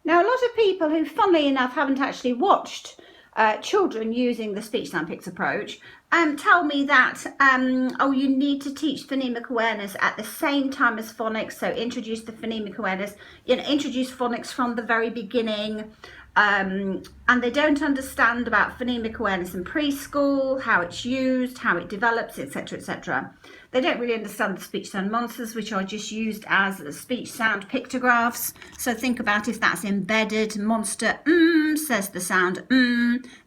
Now, a lot of people who, funnily enough, haven't actually watched children using the speech sound pics approach tell me that, oh, you need to teach phonemic awareness at the same time as phonics. So introduce the phonemic awareness, introduce phonics from the very beginning. And they don't understand about phonemic awareness in preschool, how it's used, how it develops, etc., etc. They don't really understand the speech sound monsters, which are just used as speech sound pictographs. So think about if that's embedded. Monster says the sound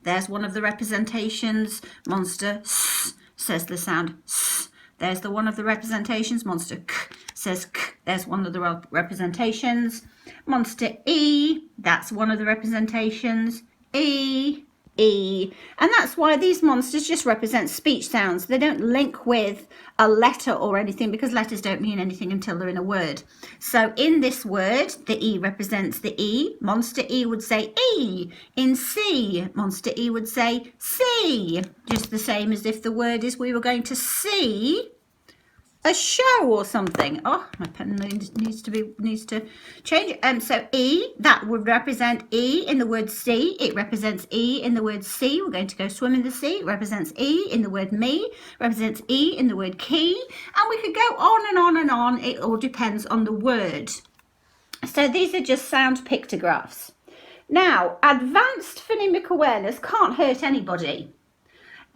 There's one of the representations. Monster says the sound s. There's the one of the representations. Monster k says k. There's one of the representations. Monster E, that's one of the representations. E, E. And that's why these monsters just represent speech sounds. They don't link with a letter or anything, because letters don't mean anything until they're in a word. So in this word, the E represents the E. Monster E would say E. In C, Monster E would say C. Just the same as if the word is we were going to see a show or something. Oh, my pen needs to change. So E, that would represent E in the word see. It represents E in the word see. We're going to go swim in the sea. It represents E in the word me. Represents E in the word key. And we could go on and on and on. It all depends on the word. So these are just sound pictographs. Now, advanced phonemic awareness can't hurt anybody.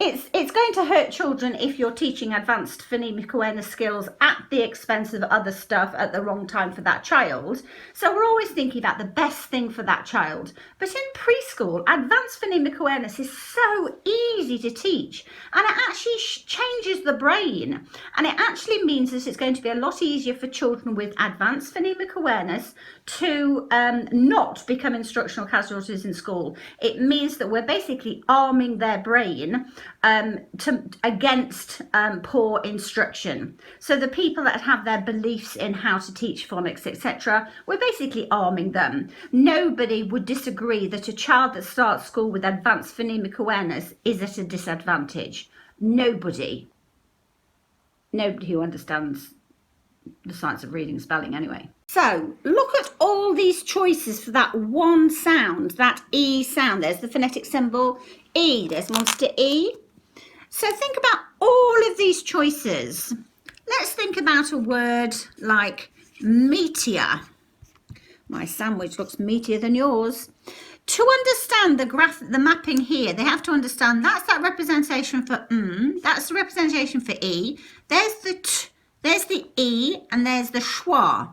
It's going to hurt children if you're teaching advanced phonemic awareness skills at the expense of other stuff at the wrong time for that child. So we're always thinking about the best thing for that child. But in preschool, advanced phonemic awareness is so easy to teach, and it actually changes the brain. And it actually means that it's going to be a lot easier for children with advanced phonemic awareness to not become instructional casualties in school. It means that we're basically arming their brain against poor instruction. So the people that have their beliefs in how to teach phonics, etc., we're basically arming them. Nobody would disagree that a child that starts school with advanced phonemic awareness is at a disadvantage. Nobody who understands the science of reading and spelling anyway. So look at all these choices for that one sound, that E sound. There's the phonetic symbol E, there's monster E. So think about all of these choices. Let's think about a word like meteor. My sandwich looks meatier than yours. To understand the mapping here, they have to understand that's that representation for that's the representation for E. There's the T, there's the E, and there's the schwa.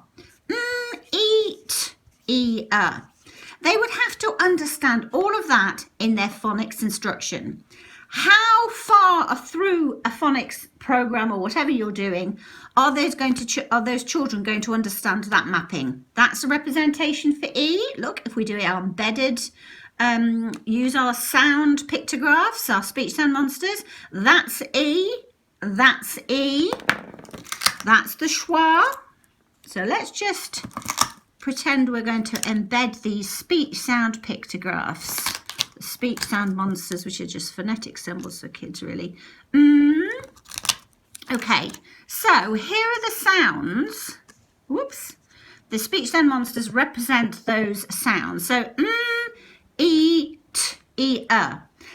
Eat, They would have to understand all of that in their phonics instruction. How far through a phonics program or whatever you're doing are those children going to understand that mapping? That's a representation for E. Look, if we do our embedded, use our sound pictographs, our speech sound monsters, that's E, that's E, that's the schwa. So let's just pretend we're going to embed these speech sound pictographs. Speech sound monsters, which are just phonetic symbols for kids, really. Okay, so here are the sounds. Whoops. The speech sound monsters represent those sounds. So e, t, e,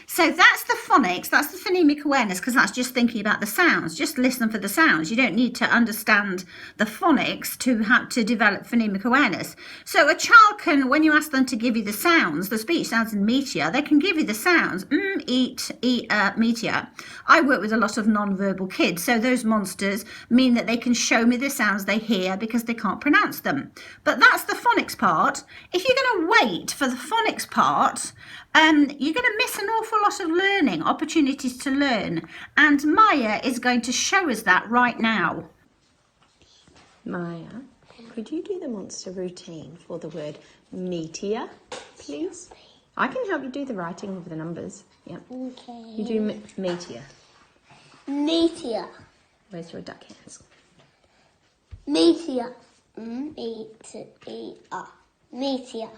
So that's the phonics, that's the phonemic awareness, because that's just thinking about the sounds. Just listen for the sounds. You don't need to understand the phonics to develop phonemic awareness. So a child can, when you ask them to give you the sounds, the speech sounds in meteor, they can give you the sounds. Eat, meteor. I work with a lot of non-verbal kids, so those monsters mean that they can show me the sounds they hear because they can't pronounce them. But that's the phonics part. If you're going to wait for the phonics part, you're going to miss an awful lot of learning, opportunities to learn. And Maya is going to show us that right now. Maya, could you do the monster routine for the word meteor, please? I can help you do the writing with the numbers. Yep. Okay. You do meteor. Meteor. Where's your duck hands? Meteor. E-T-E-R. Meteor.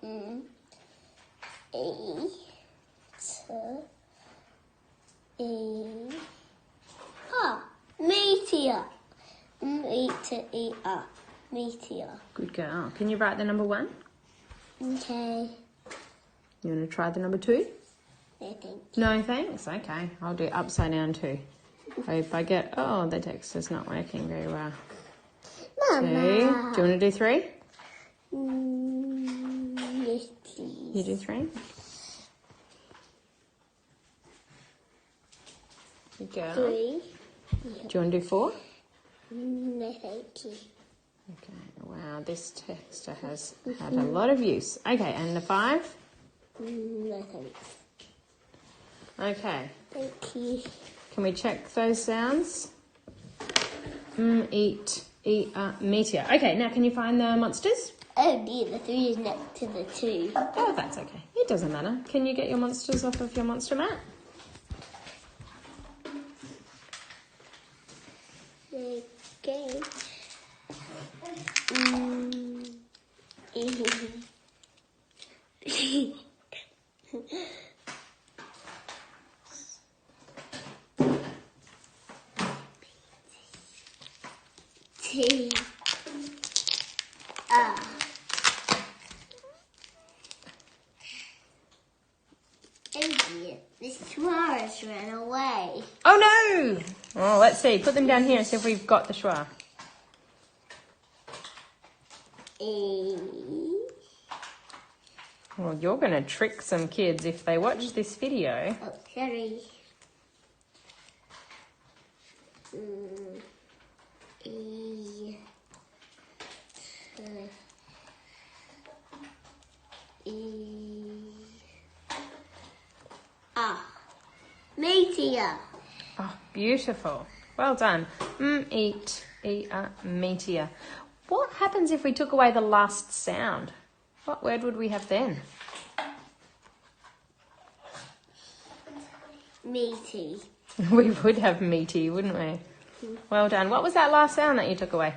E-T-E-R. Meteor. Meteor. Meteor. Good girl. Can you write the number 1? Okay. You want to try the number 2? I think. No, thanks. Okay, I'll do it upside down too. Hope I get... Oh, the text is not working very well. 2. Do you want to do 3? Yes, please. You do 3? Good girl. 3. Do you want to do 4? No, thank you. Okay, wow, this texter has had a lot of use. Okay, and the 5? No, thanks. Okay, Thank you. can we check those sounds? Eat, meteor. Okay, now can you find the monsters? Oh dear, the 3 is next to the 2. Oh, that's okay. It doesn't matter. Can you get your monsters off of your monster mat? Okay. T. Oh dear, the swans ran away. Oh no! Oh, let's see. Put them down here and see if we've got the schwa. E. Well, you're going to trick some kids if they watch this video. Oh, sorry. E. Meteor. Oh, beautiful. Well done. Eat, meteor. What happens if we took away the last sound? What word would we have then? Meaty. We would have meaty, wouldn't we? Well done. What was that last sound that you took away?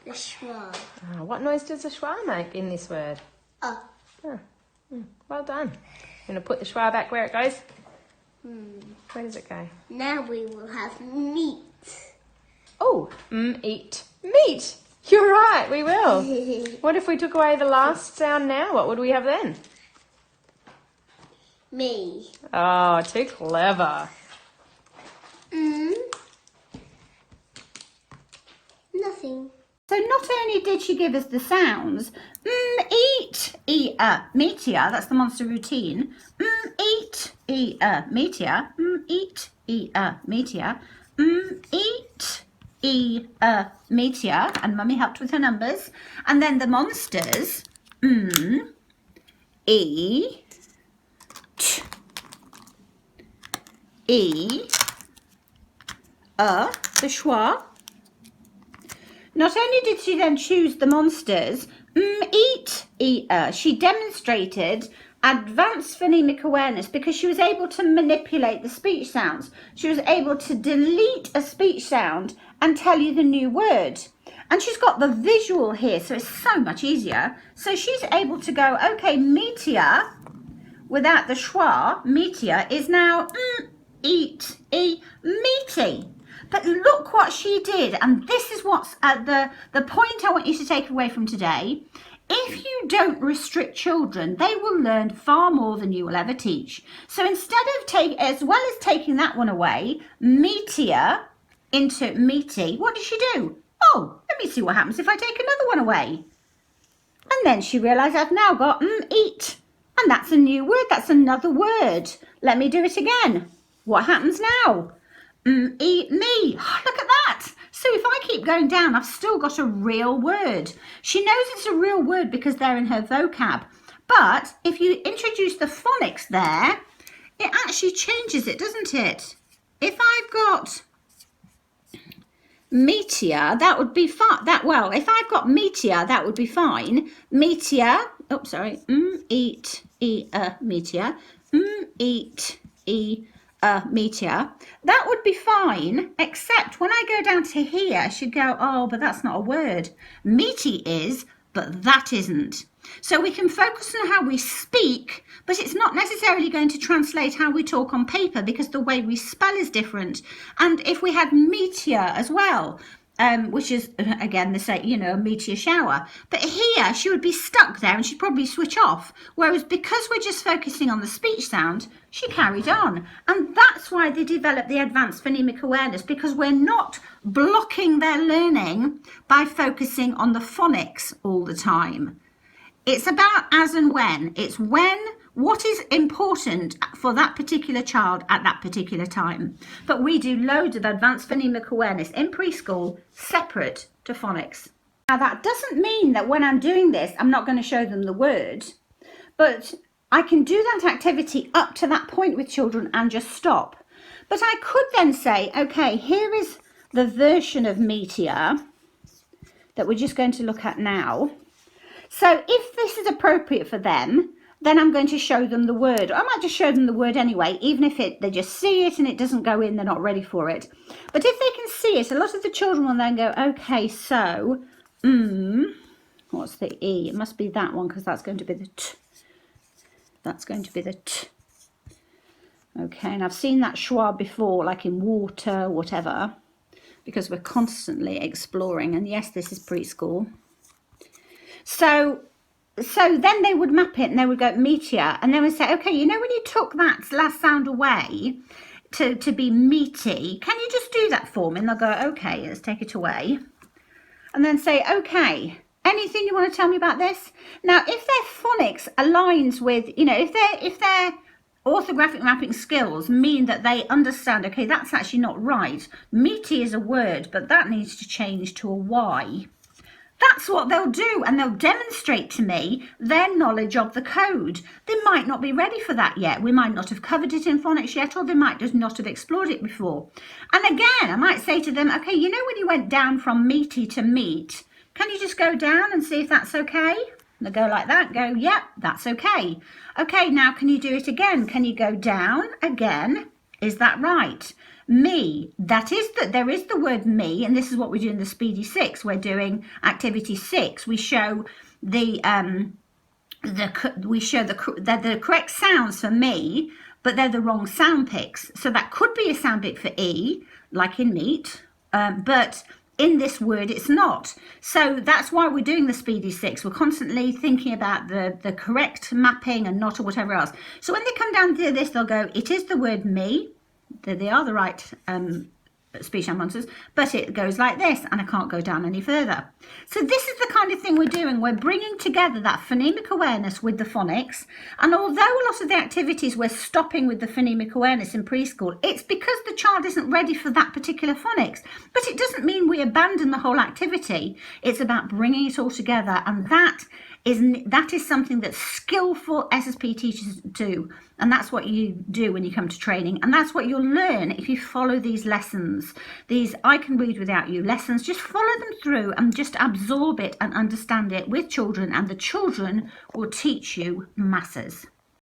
The schwa. Oh, what noise does the schwa make in this word? Oh. Well done. I'm going to put the schwa back where it goes. Where does it go? Now we will have meat. Oh, eat meat. You're right, we will. What if we took away the last sound now? What would we have then? Me. Oh, too clever. Nothing. So not only did she give us the sounds, eat, meteor, that's the monster routine. Eat, meteor, eat, meteor, eat, meteor, and Mummy helped with her numbers. And then the monsters, e, t, e, the schwa. Not only did she then choose the monsters, eat, she demonstrated advanced phonemic awareness because she was able to manipulate the speech sounds. She was able to delete a speech sound and tell you the new word. And she's got the visual here, so it's so much easier. So she's able to go, okay, meteor, without the schwa, meteor, is now eat, meaty. But look what she did, and this is what's the point I want you to take away from today. If you don't restrict children, they will learn far more than you will ever teach. So instead of as well as taking that one away, meteor into meaty, what did she do? Oh, let me see what happens if I take another one away. And then she realised I've now got eat, and that's a new word, that's another word. Let me do it again. What happens now? Eat me. Oh, look at that. So if I keep going down, I've still got a real word. She knows it's a real word because they're in her vocab. But if you introduce the phonics there, it actually changes it, doesn't it? If I've got meteor, that would be fine. If I've got meteor, that would be fine. Meteor. Oh, sorry. Eat, meteor. Eat, meteor, that would be fine, except when I go down to here, she'd go, oh, but that's not a word. Meaty is, but that isn't. So we can focus on how we speak, but it's not necessarily going to translate how we talk on paper because the way we spell is different. And if we had meteor as well, which is again the same, you know, a meteor shower. But here she would be stuck there and she'd probably switch off. Whereas because we're just focusing on the speech sound, she carried on. And that's why they developed the advanced phonemic awareness, because we're not blocking their learning by focusing on the phonics all the time. It's about as and when. It's when, what is important for that particular child at that particular time. But we do loads of advanced phonemic awareness in preschool separate to phonics. Now that doesn't mean that when I'm doing this, I'm not going to show them the word, but I can do that activity up to that point with children and just stop. But I could then say, okay, here is the version of meteor that we're just going to look at now. So if this is appropriate for them, then I'm going to show them the word. Or I might just show them the word anyway, even if they just see it and it doesn't go in, they're not ready for it. But if they can see it, a lot of the children will then go, okay, so, what's the E? It must be that one, because that's going to be the T. That's going to be the T. Okay, and I've seen that schwa before, like in water, whatever, because we're constantly exploring. And yes, this is preschool. So then they would map it and they would go meteor, and they would say, okay, you know, when you took that last sound away to be meaty, can you just do that for me? And they'll go, okay, let's take it away. And then say, okay, anything you want to tell me about this? Now, if their phonics aligns with, you know, if their orthographic mapping skills mean that they understand, okay, that's actually not right. Meaty is a word, but that needs to change to a Y. That's what they'll do, and they'll demonstrate to me their knowledge of the code. They might not be ready for that yet. We might not have covered it in phonics yet, or they might just not have explored it before. And again, I might say to them, okay, you know when you went down from meaty to meat, can you just go down and see if that's okay? And they go like that, go, yep, that's okay. Okay, now can you do it again? Can you go down again? Is that right? Me, that is that there is the word me, and this is what we do in the Speedy 6. We're doing activity 6. We show the correct sounds for me, but they're the wrong sound picks. So that could be a sound pick for E, like in meat, but in this word it's not. So that's why we're doing the Speedy 6. We're constantly thinking about the correct mapping and not or whatever else. So when they come down to this, they'll go, it is the word me. They are the right speech and monsters, but it goes like this, and I can't go down any further. So this is the kind of thing we're doing. We're bringing together that phonemic awareness with the phonics, and although a lot of the activities we're stopping with the phonemic awareness in preschool, it's because the child isn't ready for that particular phonics. But it doesn't mean we abandon the whole activity. It's about bringing it all together, and that is something that skillful SSP teachers do, and that's what you do when you come to training, and that's what you'll learn if you follow these lessons, these I can read without you lessons. Just follow them through and just absorb it and understand it with children, and the children will teach you masses.